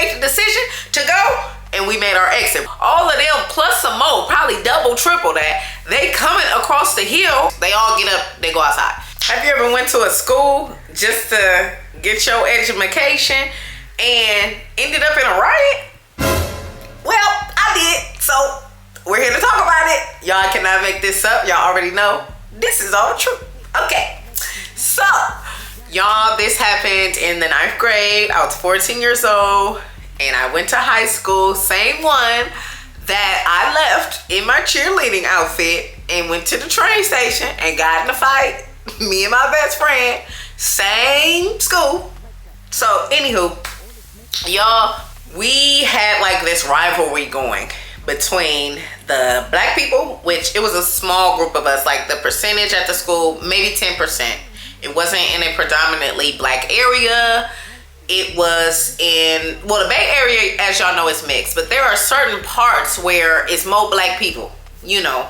made the decision to go, and we made our exit. All of them plus some more, probably double, triple that, they coming across the hill. They all get up, they go outside. Have you ever went to a school just to get your education and ended up in a riot? Well, I did. So we're here to talk about it. Y'all cannot make this up. Y'all already know this is all true. Okay. So, y'all, this happened in the 9th grade. I was 14 years old. And I went to high school, same one that I left in my cheerleading outfit and went to the train station and got in a fight. Me and my best friend, same school. So, anywho, y'all, we had like this rivalry going between the black people, which it was a small group of us, like the percentage at the school, maybe 10%. It wasn't in a predominantly black area. It was in, well, the Bay Area, as y'all know, is mixed, but there are certain parts where it's more black people, you know,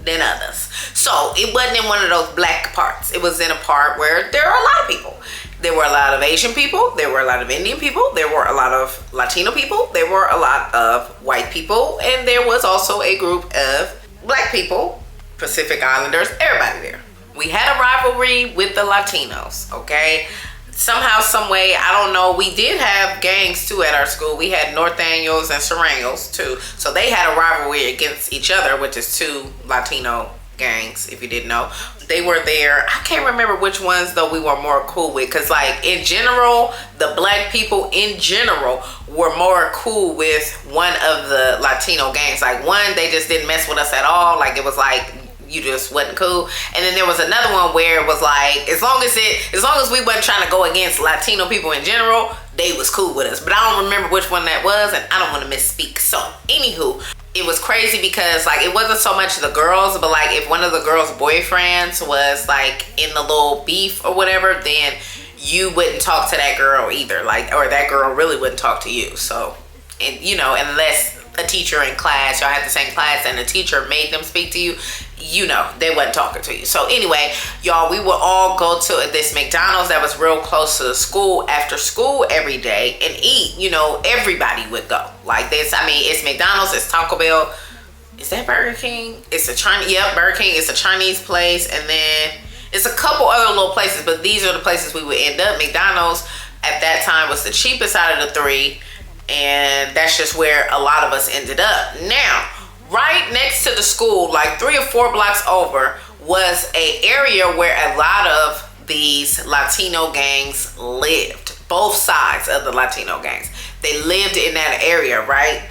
than others. So it wasn't in one of those black parts. It was in a part where there are a lot of people. There were a lot of Asian people. There were a lot of Indian people. There were a lot of Latino people. There were a lot of white people. And there was also a group of black people, Pacific Islanders, everybody there. We had a rivalry with the Latinos, okay? Somehow, some way, I don't know, we did have gangs too at our school. We had Northaniels and Serranios too. So they had a rivalry against each other, which is two Latino gangs, if you didn't know. They were there. I can't remember which ones though we were more cool with, because like in general, the black people in general were more cool with one of the Latino gangs. Like one, they just didn't mess with us at all. Like it was like, you just wasn't cool. And then there was another one where it was like, as long as we wasn't trying to go against Latino people in general, they was cool with us. But I don't remember which one that was, and I don't want to misspeak. So anywho, it was crazy because like it wasn't so much the girls, but like if one of the girls' boyfriends was like in the little beef or whatever, then you wouldn't talk to that girl either. Like, or that girl really wouldn't talk to you. So, and you know, unless a teacher in class, y'all had the same class, and the teacher made them speak to you, you know, they wasn't talking to you. So anyway, y'all, we would all go to this McDonald's that was real close to the school after school every day and eat. You know, everybody would go like this. I mean, it's McDonald's, it's Taco Bell. Is that Burger King? It's a Chinese, yep, Burger King. It's a Chinese place, and then it's a couple other little places, but these are the places we would end up. McDonald's at that time was the cheapest out of the three, and that's just where a lot of us ended up. Now, right next to the school, like 3 or 4 blocks over, was an area where a lot of these Latino gangs lived. Both sides of the Latino gangs. They lived in that area, right?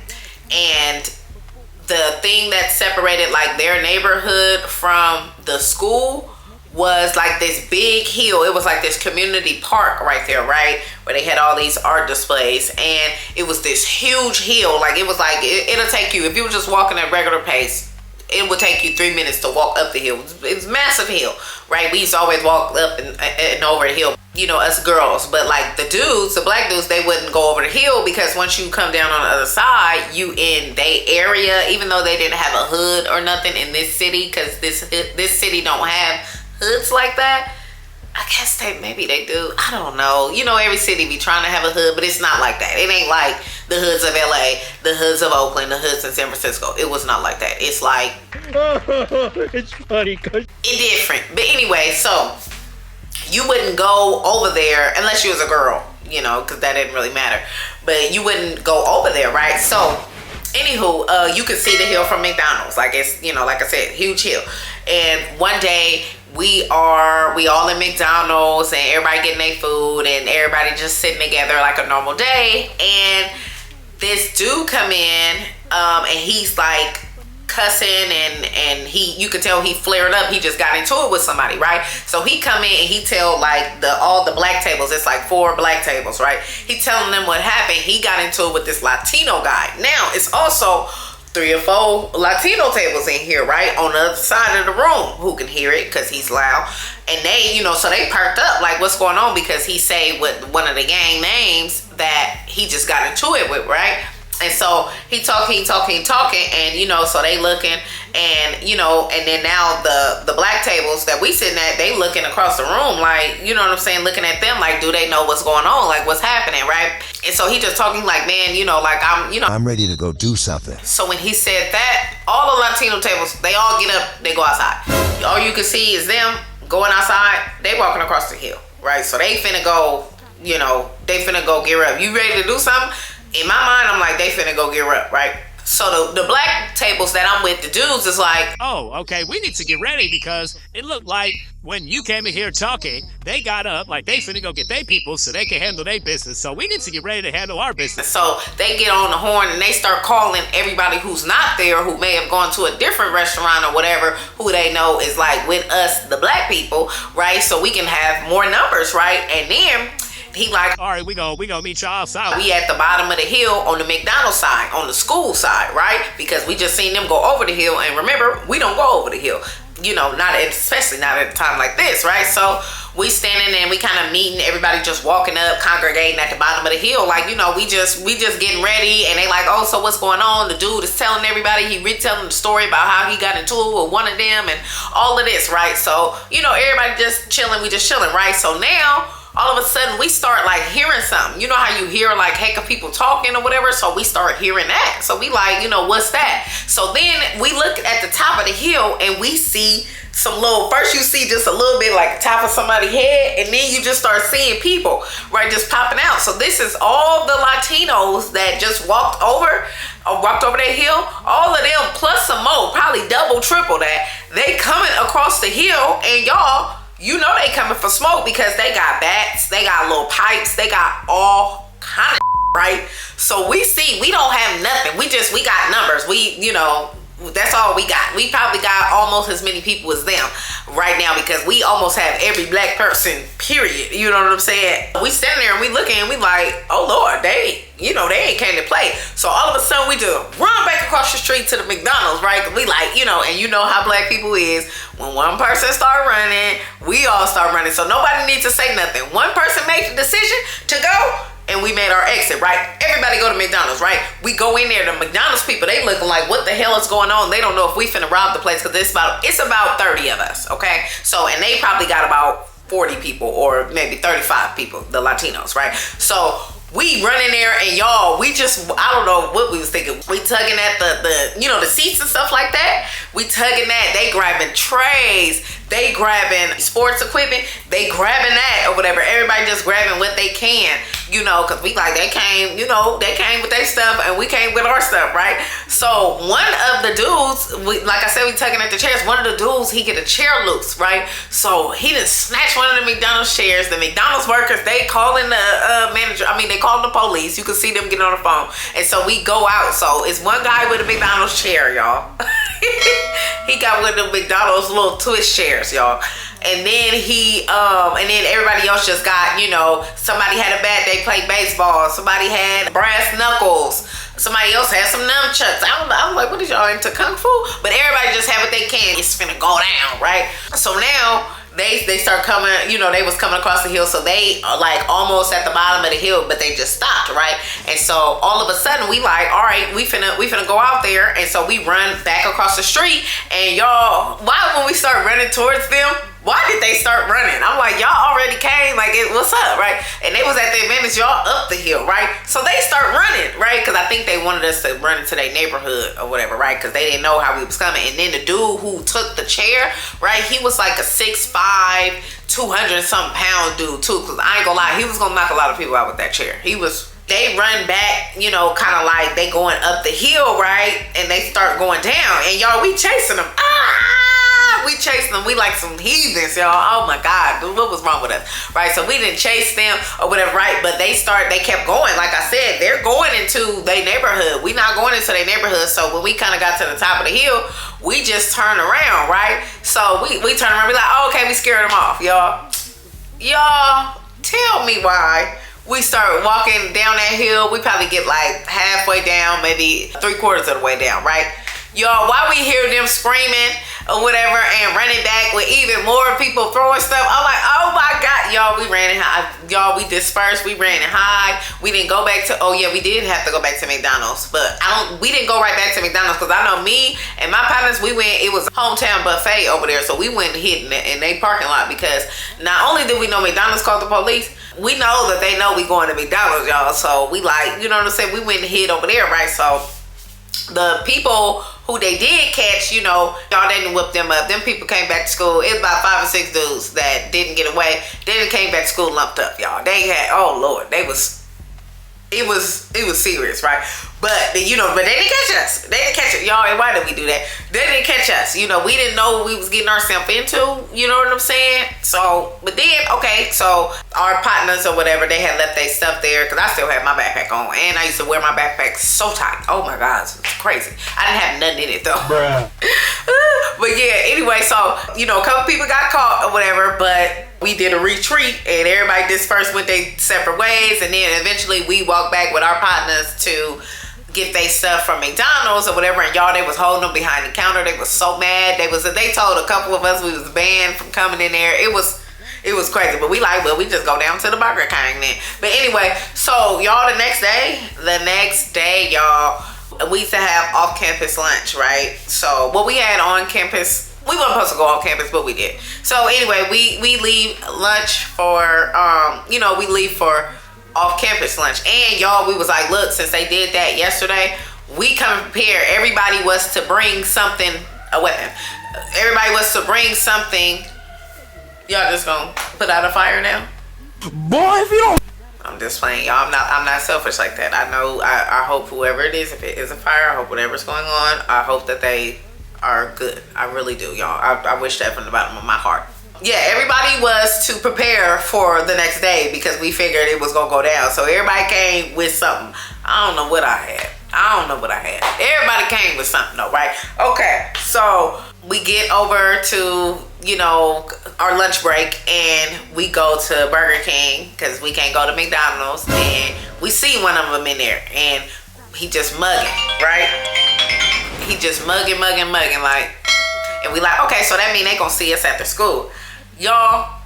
And the thing that separated like their neighborhood from the school was like this big hill. It was like this community park right there, right? Where they had all these art displays, and it was this huge hill. Like it was like, it'll take you, if you were just walking at regular pace, it would take you 3 minutes to walk up the hill. It's massive hill, right? We used to always walk up and over the hill, you know, us girls. But like the dudes, the black dudes, they wouldn't go over the hill, because once you come down on the other side, you in they area, even though they didn't have a hood or nothing in this city, because this city don't have hoods like that. I guess maybe they do. I don't know. You know, every city be trying to have a hood, but it's not like that. It ain't like the hoods of LA, the hoods of Oakland, the hoods in San Francisco. It was not like that. It's like, it's funny because it's different. But anyway, so you wouldn't go over there unless you was a girl, you know, because that didn't really matter. But you wouldn't go over there, right? So anywho, you could see the hill from McDonald's. Like it's, you know, like I said, huge hill. And one day we all in McDonald's, and everybody getting their food, and everybody just sitting together like a normal day. And this dude come in, and he's like cussing, and you could tell he flared up. He just got into it with somebody, right? So he come in and he tell like all the black tables, it's like 4 black tables, right? He telling them what happened. He got into it with this Latino guy. Now it's also 3 or 4 Latino tables in here, right, on the other side of the room, who can hear it because he's loud. And they, you know, so they perked up like, what's going on? Because he say with one of the gang names that he just got into it with, right? And so he talking, and you know, so they looking, and you know, and then now the black tables that we sitting at, they looking across the room, like, you know what I'm saying, looking at them like, do they know what's going on, like what's happening, right? And so he just talking like, man, you know, like I'm ready to go do something. So when he said that, all the Latino tables, they all get up, they go outside. All you can see is them going outside. They walking across the hill, right? So they finna go, you know, they finna go gear up. You ready to do something? In my mind, I'm like, they finna go gear up, right? So the black tables that I'm with, the dudes is like, oh, okay, we need to get ready because it looked like when you came in here talking, they got up like they finna go get their people so they can handle their business. So we need to get ready to handle our business. So they get on the horn and they start calling everybody who's not there, who may have gone to a different restaurant or whatever, who they know is like with us, the black people, right? So we can have more numbers, right? And then he like, all right, we gonna meet y'all outside. We at the bottom of the hill on the McDonald's side, on the school side, right? Because we just seen them go over the hill, and remember, we don't go over the hill, you know, especially not at a time like this, right? So we standing and we kind of meeting, everybody just walking up, congregating at the bottom of the hill, like, you know, we just getting ready, and they like, oh, so what's going on? The dude is telling everybody, he retelling the story about how he got into it with one of them and all of this, right? So, you know, everybody just chilling, we just chilling, right? So now, all of a sudden we start like hearing something. You know how you hear like heck of people talking or whatever? So we start hearing that. So we like, you know, what's that? So then we look at the top of the hill and we see some little, first you see just a little bit like the top of somebody's head, and then you just start seeing people, right, just popping out. So this is all the Latinos that just walked over that hill. All of them plus some more, probably double, triple that. They coming across the hill, and y'all, you know they coming for smoke because they got bats, they got little pipes, they got all kind of right? So we see, we don't have nothing. We got numbers. We, you know, that's all we got. We probably got almost as many people as them right now because we almost have every black person, period. You know what I'm saying? We standing there and we looking and we like, oh Lord, they ain't came to play. So all of a sudden we just run back across the street to the McDonald's, right? We like, you know, and you know how black people is. When one person start running, we all start running. So nobody needs to say nothing. One person made the decision to go, and we made our exit, right? Everybody go to McDonald's, right? We go in there, the McDonald's people, they looking like, what the hell is going on? They don't know if we finna rob the place because it's about 30 of us, okay? So, and they probably got about 40 people or maybe 35 people, the Latinos, right? So we running there and y'all, I don't know what we was thinking. We tugging at the you know, the seats and stuff like that. We tugging that. They grabbing trays. They grabbing sports equipment. They grabbing that or whatever. Everybody just grabbing what they can, you know, because we like, they came with their stuff and we came with our stuff, right? So one of the dudes, like I said, we tugging at the chairs. One of the dudes, he get a chair loose, right? So he done snatch one of the McDonald's chairs. The McDonald's workers, they calling the manager. I mean, they calling the police. You can see them getting on the phone. And so we go out. So it's one guy with a McDonald's chair, y'all. He got one of the McDonald's little twist chairs, y'all. And then and then everybody else just got, you know, somebody had a bat, they played baseball. Somebody had brass knuckles. Somebody else had some nunchucks. I'm like, what is y'all into, kung fu? But everybody just have what they can. It's finna go down, right? So now they start coming, you know, they was coming across the hill, so they are like almost at the bottom of the hill, but they just stopped, right? And so all of a sudden we like, all right, we finna go out there. And so we run back across the street, and y'all, why when we start running towards them, why did they start running? I'm like, y'all already came, like, what's up, right? And they was at the advantage, y'all up the hill, right? So they start running, right? Because I think they wanted us to run into their neighborhood or whatever, right? Because they didn't know how we was coming. And then the dude who took the chair, right? He was like a 6'5", 200-something pound dude too. Because I ain't gonna lie, he was gonna knock a lot of people out with that chair. They run back, you know, kind of like they going up the hill, right? And they start going down. And y'all, we chasing them. We chasing them. We like some heathens, y'all. Oh my God, what was wrong with us, right? So we didn't chase them or whatever, right? But they kept going. Like I said, they're going into their neighborhood. We not going into their neighborhood. So when we kind of got to the top of the hill, we just turned around, right? So we turn around, we like, oh, okay, we scared them off, y'all. Y'all, tell me why we start walking down that hill. We probably get like halfway down, maybe 3/4 of the way down, right? Y'all, why we hear them screaming, or whatever, and running back with even more people throwing stuff. I'm like, oh my God, y'all, we ran and high. Y'all, we dispersed, we ran and hide. We didn't go back to, oh yeah, we did have to go back to McDonald's, but we didn't go right back to McDonald's because I know me and my partners, we went, it was a hometown buffet over there, so we went and hid in their parking lot because not only did we know McDonald's called the police, we know that they know we going to McDonald's, y'all, so we like, you know what I'm saying, we went and hid over there, right? So the people who they did catch, you know, y'all, they didn't whip them up. Them people came back to school. It was about 5 or 6 dudes that didn't get away. They came back to school lumped up, y'all. They had, oh Lord, it was serious, right? But you know, but they didn't catch us. They didn't catch it, y'all. And why did we do that? They didn't catch us. You know, we didn't know what we was getting ourselves into. You know what I'm saying? So, but then, okay, so our partners or whatever, they had left their stuff there because I still had my backpack on, and I used to wear my backpack so tight. Oh my God, it's crazy. I didn't have nothing in it though. Bruh. But yeah, anyway, so you know, a couple people got caught or whatever, but we did a retreat and everybody dispersed, went their separate ways, and then eventually we walked back with our partners to get their stuff from McDonald's or whatever, and y'all, they was holding them behind the counter. They was so mad. They told a couple of us we was banned from coming in there. It was crazy, but we like, well, we just go down to the Burger King then. But anyway, so y'all, the next day, y'all, we used to have off-campus lunch, right? So what we had on campus, we weren't supposed to go off campus, but we did. So anyway, we leave lunch for, we leave for off-campus lunch. And y'all, we was like, look, since they did that yesterday, we come prepared. Everybody was to bring something, a weapon. Everybody was to bring something. Y'all just gonna put out a fire now? Boy, if you don't. I'm just playing, y'all. I'm not selfish like that. I know, I hope whoever it is, if it is a fire, I hope whatever's going on, I hope that they are good. I really do, y'all. I wish that from the bottom of my heart. Yeah, everybody was to prepare for the next day because we figured it was gonna go down. So everybody came with something. I don't know what I had. Everybody came with something though, right? Okay, so we get over to, you know, our lunch break and we go to Burger King because we can't go to McDonald's, and we see one of them in there and he just mugging, right? He just mugging like, and we like, okay, so that mean they gonna see us after school. Y'all,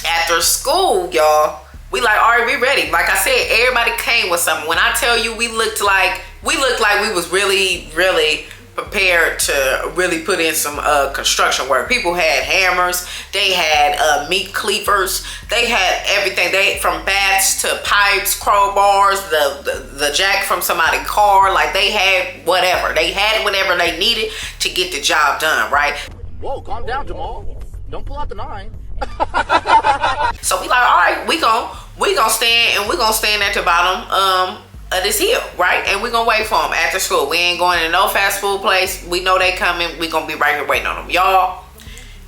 after school, y'all, we like, all right, we ready. Like I said, everybody came with something. When I tell you, we looked like we was really, really prepared to really put in some construction work. People had hammers, they had meat cleavers, they had everything. They from bats to pipes, crowbars, the jack from somebody's car. Like they had whatever. They had whatever they needed to get the job done, right? Whoa, calm down, Jamal. Don't pull out the 9. So we like, all right, we gonna stand at the bottom of this hill, right? And we gonna wait for them after school. We ain't going to no fast food place. We know they coming. We gonna be right here waiting on them. Y'all,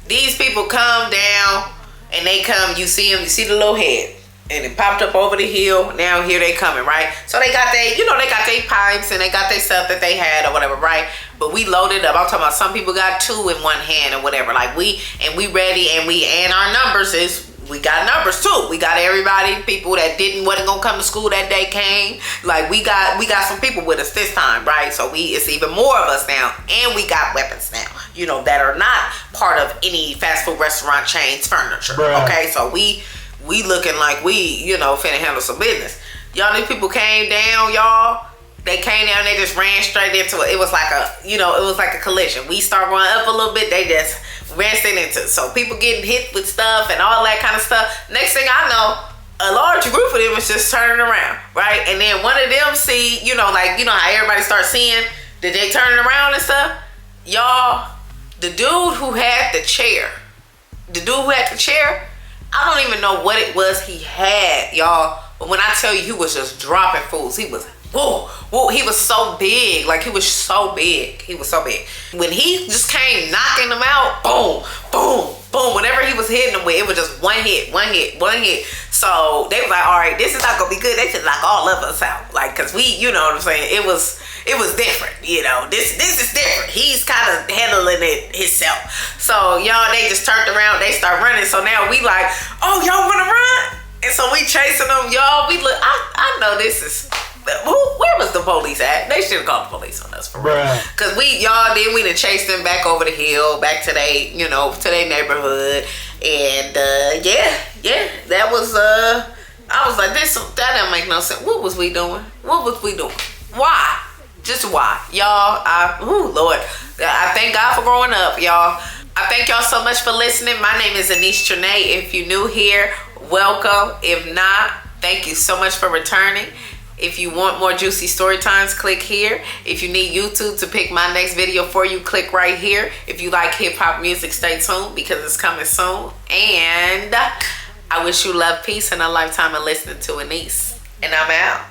these people come down and they come, you see them, you see the little head. And it popped up over the hill. Now here they coming, right? So they got they got their pipes and they got their stuff that they had or whatever, right? But we loaded up. I'm talking about some people got 2 in one hand or whatever. Like we ready, and our numbers is, we got numbers too. We got everybody, people that wasn't gonna come to school that day came. Like we got some people with us this time, right? So it's even more of us now, and we got weapons now, you know, that are not part of any fast food restaurant chain's furniture. Bruh. Okay, so we looking like we, you know, finna handle some business. Y'all, these people came down, y'all. They came down, they just ran straight into it. It was like a collision. We start going up a little bit, they just ran straight into it. So people getting hit with stuff and all that kind of stuff. Next thing I know, a large group of them is just turning around, right? And then one of them see, you know, like, you know how everybody starts seeing that they turning around and stuff? Y'all, the dude who had the chair, I don't even know what it was he had, y'all. But when I tell you, he was just dropping fools. He was, whoa, he was so big. Like, he was so big. When he just came knocking them out, boom, boom, boom. Whatever he was hitting them with, it was just one hit. So they was like, all right, this is not gonna be good. They should knock all of us out. Like, cause we, you know what I'm saying? It was different, you know. This is different. He's kind of handling it himself. So y'all, they just turned around, they start running. So now we like, oh, y'all wanna run? And so we chasing them, y'all. We look, I know this is Where was the police at? They should have called the police on us for real. Cause we done chased them back over the hill, back to they, to their neighborhood, and that was I was like, that don't make no sense. What was we doing? Why? Just why, y'all? Lord, I thank God for growing up, y'all. I thank y'all so much for listening. My name is Anaise Tranee. If you're new here, welcome. If not, thank you so much for returning. If you want more juicy story times, click here. If you need YouTube to pick my next video for you, click right here. If you like hip-hop music, stay tuned because it's coming soon. And I wish you love, peace, and a lifetime of listening to Anaise. And I'm out.